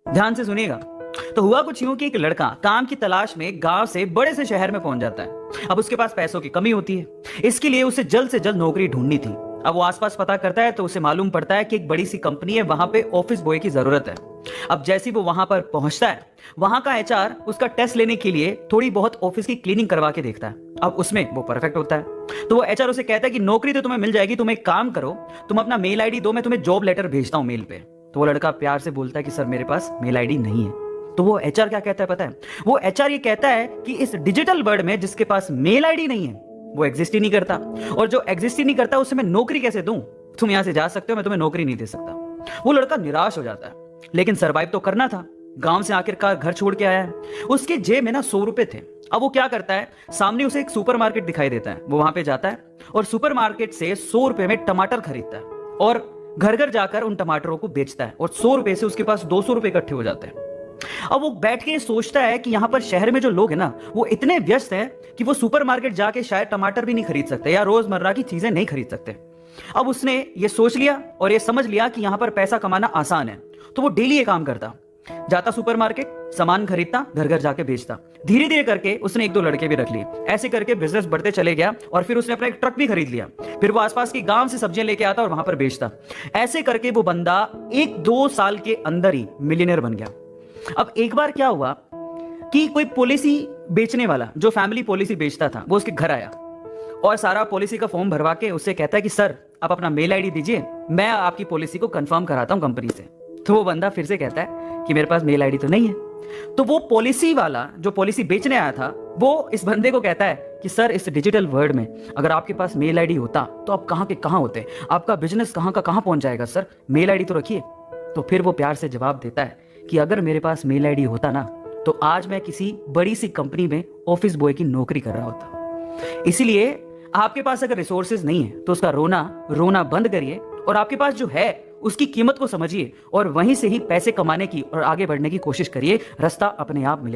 ध्यान से सुनिएगा। तो हुआ कुछ यूं कि एक लड़का काम की तलाश में गांव से बड़े से शहर में पहुंच जाता है। अब उसके पास पैसों की कमी होती है, इसके लिए उसे जल्द से जल्द नौकरी ढूंढनी थी। अब वो आसपास पता करता है तो उसे मालूम पड़ता है कि एक बड़ी सी कंपनी है, वहां पे ऑफिस बॉय की जरूरत है। अब जैसे ही वो वहां पर पहुंचता है, वहां का एचआर उसका टेस्ट लेने के लिए थोड़ी बहुत ऑफिस की क्लीनिंग करवा के देखता है। अब उसमें वो परफेक्ट होता है तो वो एचआर उसे कहता है कि नौकरी तो तुम्हें मिल जाएगी, तुम एक काम करो, तुम अपना मेल आईडी दो, मैं तुम्हें जॉब लेटर भेजता हूं मेल पे। तो वो लड़का प्यार से बोलता है कि सर मेरे पास मेल आईडी नहीं है। तो वो एचआर क्या कहता है पता है? वो एचआर ये कहता है कि इस डिजिटल वर्ल्ड में जिसके पास मेल आईडी नहीं है वो एग्जिस्ट ही नहीं करता, और जो एग्जिस्ट ही नहीं करता उसे मैं नौकरी कैसे दूं? तुम यहां से जा सकते हो, मैं तुम्हें नौकरी नहीं दे सकता। वो लड़का निराश हो जाता है, लेकिन सरवाइव तो करना था। गांव से आखिरकार घर छोड़ के आया है, उसके जेब में ना 100 रुपए थे। अब वो क्या करता है, सामने उसे एक सुपरमार्केट दिखाई देता है, वो वहां पे जाता है और सुपरमार्केट से 100 रुपए में टमाटर खरीदता है और घर घर जाकर उन टमाटरों को बेचता है, और 100 रुपए से उसके पास 200 रुपए इकट्ठे हो जाते हैं। अब वो बैठ के सोचता है कि यहां पर शहर में जो लोग हैं ना, वो इतने व्यस्त हैं कि वो सुपरमार्केट जाके शायद टमाटर भी नहीं खरीद सकते या रोजमर्रा की चीजें नहीं खरीद सकते। अब उसने ये सोच लिया और ये समझ लिया कि यहां पर पैसा कमाना आसान है, तो वो डेली ये काम करता, जाता सुपरमार्केट, सामान खरीदता, घर घर जाके बेचता। धीरे धीरे करके उसने एक दो लड़के भी रख लिए, ऐसे करके बिजनेस बढ़ते चले गया और फिर उसने अपना एक ट्रक भी खरीद लिया। फिर वो आसपास के गांव से सब्जियां लेके आता और वहां पर बेचता। ऐसे करके वो बंदा 1-2 साल के अंदर ही मिलियनर बन गया। अब एक बार क्या हुआ कि कोई पॉलिसी बेचने वाला जो फैमिली पॉलिसी बेचता था, वो उसके घर आया और सारा पॉलिसी का फॉर्म भरवा के उससे कहता है कि सर आप अपना मेल आईडी दीजिए, मैं आपकी पॉलिसी को कंफर्म कराता हूं कंपनी से। तो वो बंदा फिर से कहता है कि मेरे पास मेल आईडी तो नहीं है। तो वो पॉलिसी वाला जो पॉलिसी बेचने आया था, वो इस बंदे को कहता है कि सर इस डिजिटल वर्ल्ड में अगर आपके पास मेल आईडी होता तो आप कहां के कहां होते, आपका बिजनेस कहां का कहां पहुंच जाएगा, सर मेल आईडी तो रखिए। तो फिर वो प्यार से जवाब देता है कि अगर मेरे पास मेल आईडी होता ना, तो आज मैं किसी बड़ी सी कंपनी में ऑफिस बॉय की नौकरी कर रहा होता। इसीलिए आपके पास अगर रिसोर्सेज नहीं है तो उसका रोना रोना बंद करिए और आपके पास जो है उसकी कीमत को समझिए और वहीं से ही पैसे कमाने की और आगे बढ़ने की कोशिश करिए। रास्ता अपने आप मिलेगा।